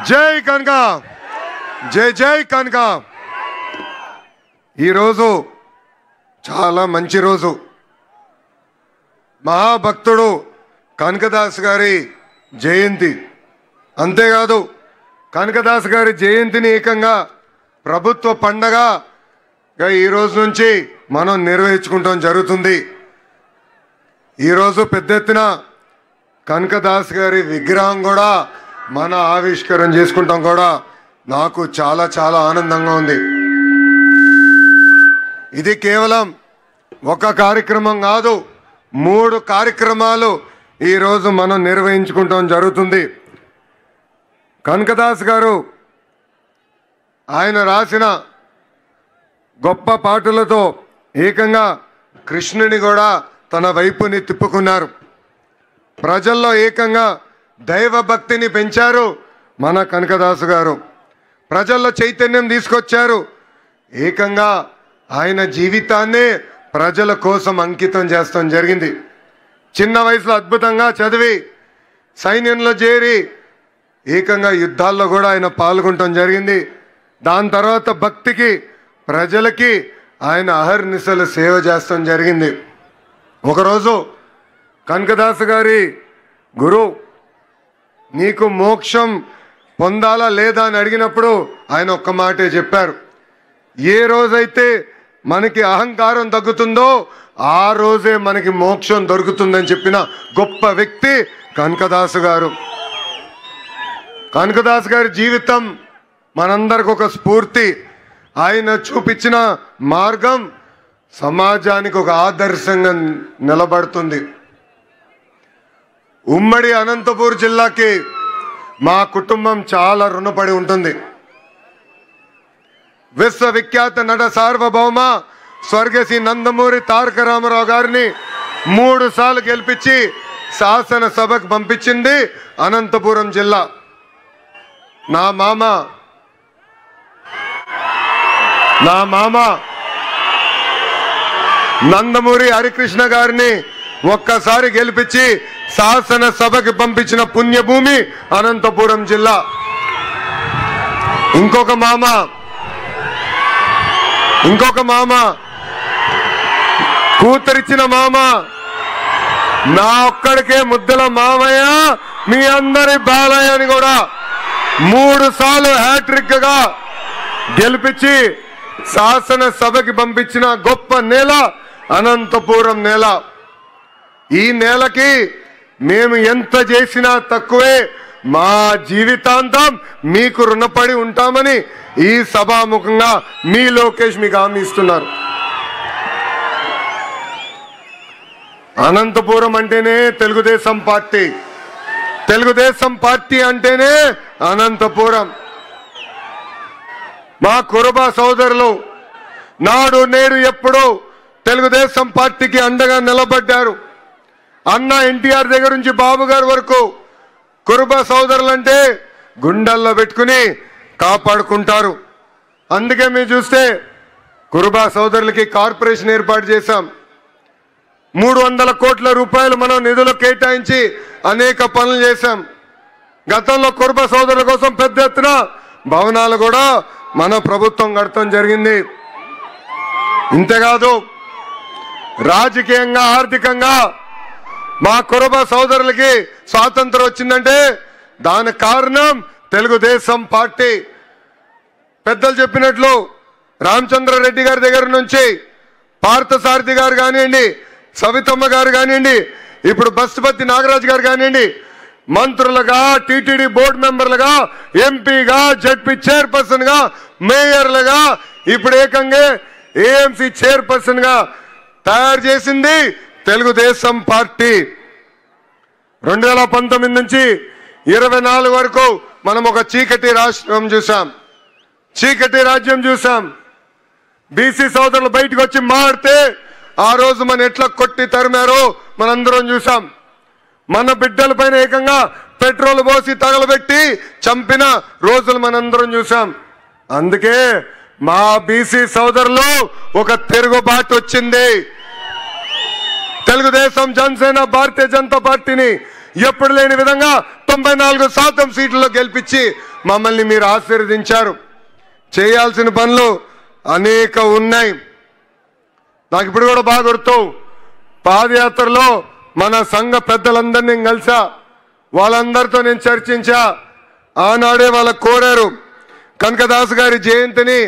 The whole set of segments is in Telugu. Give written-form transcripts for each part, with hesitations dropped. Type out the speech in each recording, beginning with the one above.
జై కనక, జై జై కనక. ఈరోజు చాలా మంచి రోజు. మహాభక్తుడు కనకదాస్ గారి జయంతి. అంతేకాదు కనకదాస్ గారి జయంతిని ఏకంగా ప్రభుత్వ పండగగా ఈ రోజు నుంచి మనం నిర్వహించుకుంటాం జరుగుతుంది. ఈరోజు పెద్ద ఎత్తున కనకదాస్ గారి విగ్రహం కూడా మన ఆవిష్కరణ చేసుకుంటాం కూడా నాకు చాలా చాలా ఆనందంగా ఉంది. ఇది కేవలం ఒక కార్యక్రమం కాదు, 3 కార్యక్రమాలు ఈరోజు మనం నిర్వహించుకుంటాం జరుగుతుంది. కనకదాస్ గారు ఆయన రాసిన గొప్ప పాటలతో ఏకంగా కృష్ణుని కూడా తన వైపుని తిప్పుకున్నారు. ప్రజల్లో ఏకంగా దైవ భక్తిని పెంచారు మన కనకదాసు గారు. ప్రజల్లో చైతన్యం తీసుకొచ్చారు. ఏకంగా ఆయన జీవితాన్నే ప్రజల కోసం అంకితం చేస్తాం జరిగింది. చిన్న వయసులో అద్భుతంగా చదివి సైన్యంలో చేరి ఏకంగా యుద్ధాల్లో కూడా ఆయన పాల్గొనడం జరిగింది. దాని తర్వాత భక్తికి ప్రజలకి ఆయన అహర్నిశలు సేవ చేస్తాం జరిగింది. ఒకరోజు కనకదాసు గారి గురువు నీకు మోక్షం పొందాలా లేదా అని అడిగినప్పుడు ఆయన ఒక్క మాటే చెప్పారు, ఏ రోజైతే మనకి అహంకారం తగ్గుతుందో ఆ రోజే మనకి మోక్షం దొరుకుతుందని చెప్పిన గొప్ప వ్యక్తి కనకదాసు గారు. కనకదాసు గారి జీవితం మనందరికి ఒక స్ఫూర్తి. ఆయన చూపించిన మార్గం సమాజానికి ఒక ఆదర్శంగా నిలబడుతుంది. ఉమ్మడి అనంతపూర్ జిల్లాకి మా కుటుంబం చాలా రుణపడి ఉంటుంది. విశ్వవిఖ్యాత నట సార్వభౌమ స్వర్గశ్రీ నందమూరి తారక రామారావు గారిని 3 సార్లు గెలిపించి శాసనసభకు పంపించింది అనంతపురం జిల్లా. నా మామ నందమూరి హరికృష్ణ గారిని ఒక్కసారి గెలిపించి శాసనసభకి పంపించిన పుణ్యభూమి అనంతపురం జిల్లా. ఇంకొక మామ కూతురిచ్చిన మామ నా ఒక్కడికే ముద్దల మామయ్య మీ అందరి బాలయ్య అని కూడా 3 సార్లు హ్యాట్రిక్ గా గెలిపించి శాసనసభకి పంపించిన గొప్ప నేల అనంతపురం నేల. ఈ నేలకి మేము ఎంత చేసినా తక్కువే. మా జీవితాంతం మీకు రుణపడి ఉంటామని ఈ సభాముఖంగా మీ లోకేష్ మీకు హామీ ఇస్తున్నారు. అనంతపురం అంటేనే తెలుగుదేశం పార్టీ, తెలుగుదేశం పార్టీ అంటేనే అనంతపురం. మా కురుబ సోదరులు నాడు నేడు ఎప్పుడూ తెలుగుదేశం పార్టీకి అండగా నిలబడ్డారు. అన్న ఎన్టీఆర్ దగ్గర నుంచి బాబు గారి వరకు కురుబ సోదరులంటే గుండెల్లో పెట్టుకుని కాపాడుకుంటారు. అందుకే మీరు చూస్తే కురుబ సోదరులకి కార్పొరేషన్ ఏర్పాటు చేశాం. 300 కోట్ల రూపాయలు మనం నిధులు కేటాయించి అనేక పనులు చేశాం. గతంలో కురుబ సోదరుల కోసం పెద్ద ఎత్తున భవనాలు కూడా మన ప్రభుత్వం కడతాం జరిగింది. ఇంతేకాదు రాజకీయంగా ఆర్థికంగా మా కురుబ సోదరులకి స్వాతంత్రం వచ్చిందంటే దానికి కారణం తెలుగుదేశం పార్టీ. పెద్దలు చెప్పినట్లు రామచంద్రారెడ్డి గారి దగ్గర నుంచి పార్థసారథి గారు కానివ్వండి, సవితమ్మ గారు కానివ్వండి, ఇప్పుడు బస్సుపతి నాగరాజు గారు కానివ్వండి, మంత్రులుగా, టీటీడీ బోర్డు మెంబర్లుగా, ఎంపీగా, జడ్పీ చైర్పర్సన్ గా, మేయర్లుగా, ఇప్పుడు ఏకంగా ఏఎంసీ చైర్పర్సన్ గా తయారు చేసింది తెలుగుదేశం పార్టీ. 2019 నుంచి 24 వరకు మనం ఒక చీకటి రాష్ట్రం చూసాం, చీకటి రాజ్యం చూసాం. బీసీ సోదరులు బయటకు వచ్చి మాడితే ఆ రోజు మన ఎట్లా కొట్టి తరిమారో మనందరం చూసాం. మన బిడ్డల పైన ఏకంగా పెట్రోల్ పోసి తగలబెట్టి చంపిన రోజులు మనందరం చూసాం. అందుకే మా బీసీ సోదరులు ఒక తిరుగుబాటు వచ్చింది. తెలుగుదేశం, జనసేన, భారతీయ జనతా పార్టీని ఎప్పుడు లేని విధంగా 94% సీట్లలో గెలిపించి మమ్మల్ని మీరు ఆశీర్వదించారు. చేయాల్సిన పనులు అనేక ఉన్నాయి. నాకు ఇప్పుడు కూడా బాగా గుర్తు, పాదయాత్రలో మన సంఘ పెద్దలందరినీ కలిసా, వాళ్ళందరితో నేను చర్చించా. ఆనాడే వాళ్ళకు కోరారు కనకదాసు గారి జయంతిని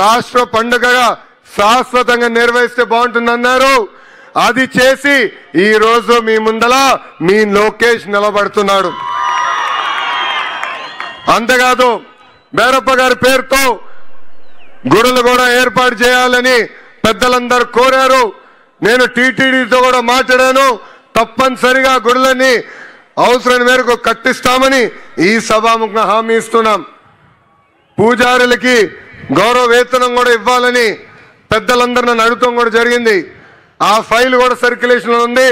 రాష్ట్ర పండుగగా శాశ్వతంగా నిర్వహిస్తే బాగుంటుందన్నారు. అది చేసి ఈ రోజు మీ ముందల మీ లోకేష్ నిలబడుతున్నాడు. అంతేకాదు బేరప్ప గారి పేరుతో గుడులు కూడా ఏర్పాటు చేయాలని పెద్దలందరూ కోరారు. నేను టీటీడీతో కూడా మాట్లాడాను. తప్పనిసరిగా గుడులని అవసరం మేరకు కట్టిస్తామని ఈ సభాముఖంగా హామీ ఇస్తున్నాం. పూజారులకి గౌరవ వేతనం కూడా ఇవ్వాలని పెద్దలందరూ నన్ను అడుగుతాం కూడా జరిగింది. ఆ ఫైల్ కూడా సర్క్యులేషన్లో ఉంది.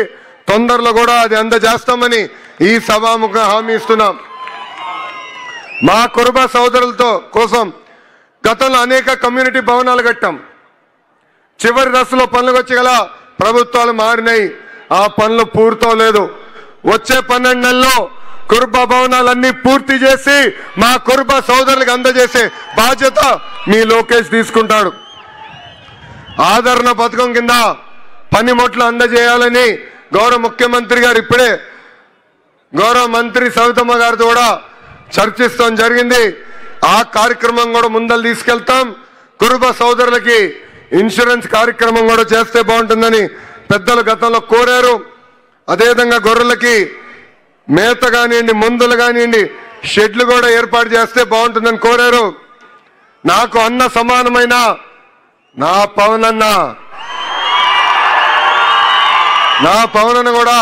తొందరలో కూడా అది అందజేస్తామని ఈ సభాముఖంగా హామీ ఇస్తున్నాం. మా కురుబ సోదరులతో కోసం గతంలో అనేక కమ్యూనిటీ భవనాలు కట్టాం. చివరి దశలో పనులకు వచ్చి గల ప్రభుత్వాలు మారినాయి. ఆ పనులు పూర్తవలేదు. వచ్చే 12 నెలల్లో కురుబ భవనాలన్నీ పూర్తి చేసి మా కురుబ సోదరులకు అందజేసే బాధ్యత మీ లోకేష్ తీసుకుంటాడు. ఆదరణ పథకం కింద పనిముట్లు అందజేయాలని గౌరవ ముఖ్యమంత్రి గారు ఇప్పుడే గౌరవ మంత్రి సవితమ్మ గారితో కూడా చర్చిస్తాం జరిగింది. ఆ కార్యక్రమం కూడా ముందలు తీసుకెళ్తాం. కురుబ సోదరులకి ఇన్సూరెన్స్ కార్యక్రమం కూడా చేస్తే బాగుంటుందని పెద్దలు గతంలో కోరారు. అదేవిధంగా గొర్రెలకి మేత కానివ్వండి, మందులు కానివ్వండి, షెడ్లు కూడా ఏర్పాటు చేస్తే బాగుంటుందని కోరారు. నాకు అన్న సమానమైన నా పవనన్న కూడా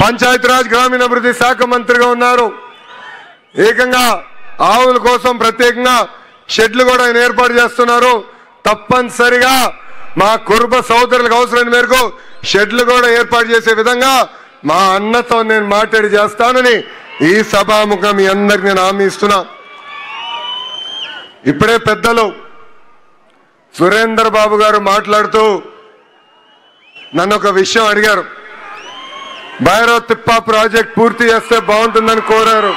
పంచాయతీరాజ్ గ్రామీణాభివృద్ధి శాఖ మంత్రిగా ఉన్నారు. ఏకంగా ఆవుల కోసం ప్రత్యేకంగా షెడ్లు కూడా ఆయన ఏర్పాటు చేస్తున్నారు. తప్పనిసరిగా మా కురుబ సోదరులకు అవసరమైన మేరకు షెడ్లు కూడా ఏర్పాటు చేసే విధంగా మా అన్నతో నేను మాట్లాడి చేస్తానని ఈ సభాముఖం మీ అందరికి నేను హామీ ఇస్తున్నా. ఇప్పుడే పెద్దలు సురేందర్ బాబు గారు మాట్లాడుతూ నన్ను ఒక విషయం అడిగారు. భైరవ తిప్ప ప్రాజెక్ట్ పూర్తి చేస్తే బాగుంటుందని కోరారు.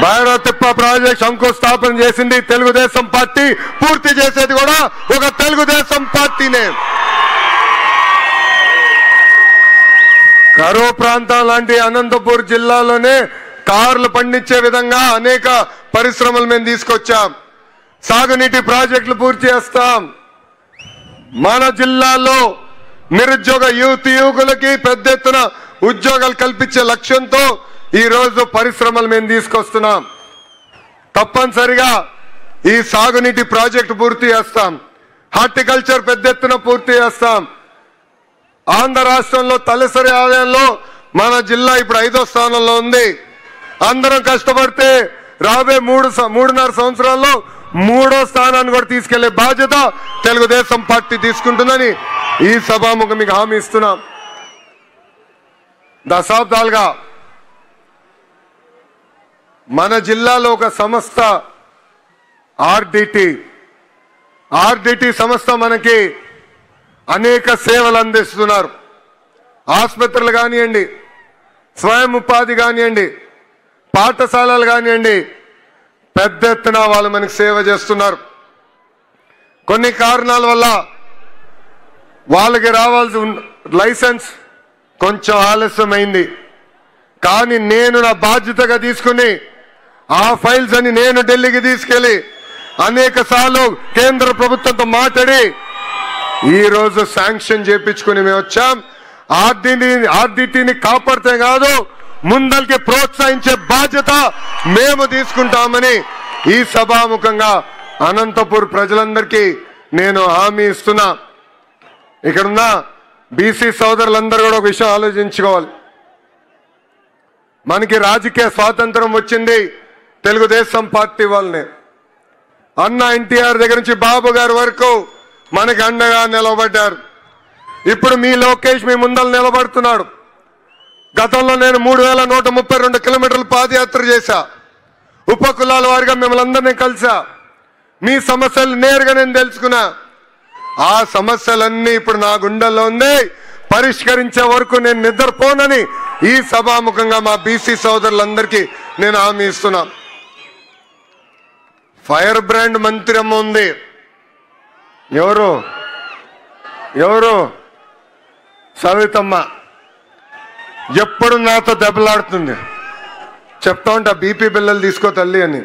భైరవ తిప్ప ప్రాజెక్ట్ శంకుస్థాపన చేసింది తెలుగుదేశం పార్టీ, పూర్తి చేసేది కూడా ఒక తెలుగుదేశం పార్టీనే. కరువు ప్రాంతం లాంటి అనంతపూర్ జిల్లాలోనే కార్లు పండించే విధంగా అనేక పరిశ్రమలు మేము తీసుకొచ్చాం. సాగునీటి ప్రాజెక్టులు పూర్తి చేస్తాం. మన జిల్లాలో నిరుద్యోగ యువకులకి పెద్ద ఎత్తున ఉద్యోగాలు కల్పించే లక్ష్యంతో ఈ రోజు పరిశ్రమలు మేము తీసుకొస్తున్నాం. తప్పనిసరిగా ఈ సాగునీటి ప్రాజెక్టు పూర్తి చేస్తాం. హార్టికల్చర్ పెద్ద ఎత్తున పూర్తి చేస్తాం. ఆంధ్ర రాష్ట్రంలో తలసరి ఆదాయంలో మన జిల్లా ఇప్పుడు 5వ స్థానంలో ఉంది. అందరం కష్టపడితే రాబోయే 3.5 సంవత్సరాల్లో 3వ స్థానాన్ని కూడా తీసుకెళ్లే బాధ్యత తెలుగుదేశం పార్టీ తీసుకుంటుందని ఈ సభాముఖం మీకు హామీ ఇస్తున్నాం. దశాబ్దాలుగా మన జిల్లాలో ఒక సంస్థ ఆర్డిటి సంస్థ మనకి అనేక సేవలు అందిస్తున్నారు. ఆసుపత్రులు కానివ్వండి, స్వయం ఉపాధి కానివ్వండి, పాఠశాలలు కానివ్వండి, పెద్ద ఎత్తున వాళ్ళు మనకి సేవ చేస్తున్నారు. కొన్ని కారణాల వల్ల వాళ్ళకి రావాల్సిన లైసెన్స్ కొంచెం ఆలస్యమైంది. కానీ నేను నా బాధ్యతగా తీసుకుని ఆ ఫైల్స్ అని నేను ఢిల్లీకి తీసుకెళ్లి అనేక సార్లు కేంద్ర ప్రభుత్వంతో మాట్లాడి ఈ రోజు శాంక్షన్ చేయించుకుని మేము వచ్చాం. ఆర్డిటిని కాపాడితే కాదు, ముందరికి ప్రోత్సహించే బాధ్యత మేము తీసుకుంటామని ఈ సభాముఖంగా అనంతపూర్ ప్రజలందరికీ నేను హామీ ఇస్తున్నా. ఇక్కడున్న బీసీ సోదరులందరూ కూడా ఒక విషయం ఆలోచించుకోవాలి. మనకి రాజకీయ స్వాతంత్రం వచ్చింది తెలుగుదేశం పార్టీ వాళ్ళనే. అన్న ఎన్టీఆర్ దగ్గర నుంచి బాబు గారి వరకు మనకి అండగా నిలబడ్డారు. ఇప్పుడు మీ లోకేష్ మీ ముందర నిలబడుతున్నాడు. గతంలో నేను 3132 కిలోమీటర్లు పాదయాత్ర చేశా. ఉపకులాల వారిగా మిమ్మల్ని అందరినీ కలిసా. మీ సమస్యలు నేరుగా నేను తెలుసుకున్నా. ఆ సమస్యలన్నీ ఇప్పుడు నా గుండెల్లో ఉంది. పరిష్కరించే వరకు నేను నిద్రపోనని ఈ సభాముఖంగా మా బీసీ సోదరులందరికీ నేను హామీ ఇస్తున్నా. ఫైర్ బ్రాండ్ మంత్రి అమ్మ ఉంది. ఎవరు సవితమ్మ. ఎప్పుడు నాతో దెబ్బలాడుతుంది. చెప్తా ఉంటా బీపీ బిల్లలు తీసుకో తల్లి అని.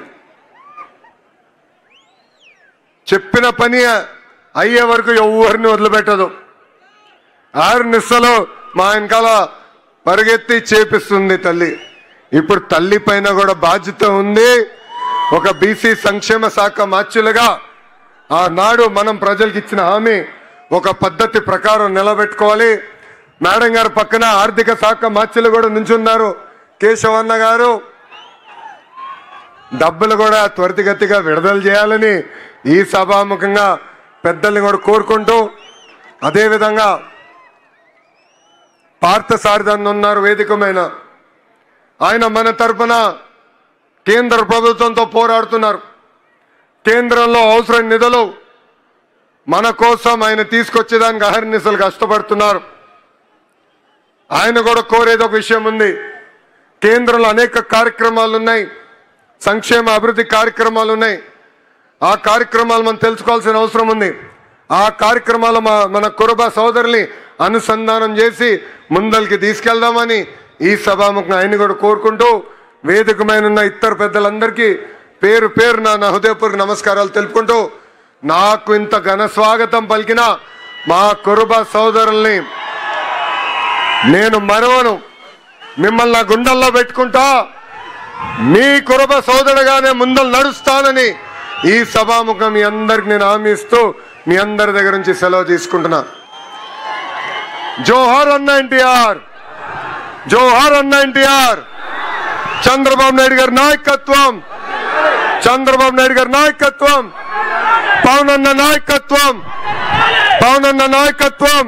చెప్పిన పని అయ్యే వరకు ఎవరిని వదిలిపెట్టదు. 6 నిమిషాలు మా వెనకాల పరిగెత్తి చేపిస్తుంది తల్లి. ఇప్పుడు తల్లి పైన కూడా బాధ్యత ఉంది. ఒక బీసీ సంక్షేమ శాఖ మార్చులుగా ఆనాడు మనం ప్రజలకు ఇచ్చిన హామీ ఒక పద్ధతి ప్రకారం నిలబెట్టుకోవాలి. మేడం గారు పక్కన ఆర్థిక శాఖ మార్చులు కూడా నుంచున్నారు, కేశవన్న గారు. డబ్బులు కూడా త్వరితగతిగా విడుదల చేయాలని ఈ సభాముఖంగా పెద్దల్ని కూడా కోరుకుంటూ, అదేవిధంగా పార్థసారథి ఉన్నారు వేదికమైన ఆయన మన తరఫున కేంద్ర ప్రభుత్వంతో పోరాడుతున్నారు. కేంద్రంలో అవసరం నిధులు మన కోసం ఆయన తీసుకొచ్చేదానికి అహర్నిశలు కష్టపడుతున్నారు. ఆయన కూడా కోరేది ఒక విషయం ఉంది. కేంద్రంలో అనేక కార్యక్రమాలు ఉన్నాయి, సంక్షేమ అభివృద్ధి కార్యక్రమాలు ఉన్నాయి. ఆ కార్యక్రమాలు మనం తెలుసుకోవాల్సిన అవసరం ఉంది. ఆ కార్యక్రమాలు మన కురుబ సోదరుల్ని అనుసంధానం చేసి ముందరికి తీసుకెళ్దామని ఈ సభాముఖంగా ఆయన కూడా కోరుకుంటూ, వేదికమైన ఉన్న ఇతర పెద్దలందరికీ పేరు పేరు నా హృదయపూర్వక నమస్కారాలు తెలుపుకుంటూ, నాకు ఇంత ఘన స్వాగతం పలికిన మా కురుబ సోదరుల్ని నేను మరవను. మిమ్మల్ని నా గుండెల్లో పెట్టుకుంటా. మీ కురుబ సోదరుడుగానే ముందలు నడుస్తానని ఈ సభాముఖం మీ అందరికి నేను హామీ ఇస్తూ మీ అందరి దగ్గర నుంచి సెలవు తీసుకుంటున్నా. జోహార్ అన్న ఎన్టీఆర్, జోహార్ అన్న ఎన్టీఆర్. చంద్రబాబు నాయుడు గారి నాయకత్వం, చంద్రబాబు నాయుడు గారి నాయకత్వం, పవన్ అన్న నాయకత్వం, పవన్ అన్న నాయకత్వం.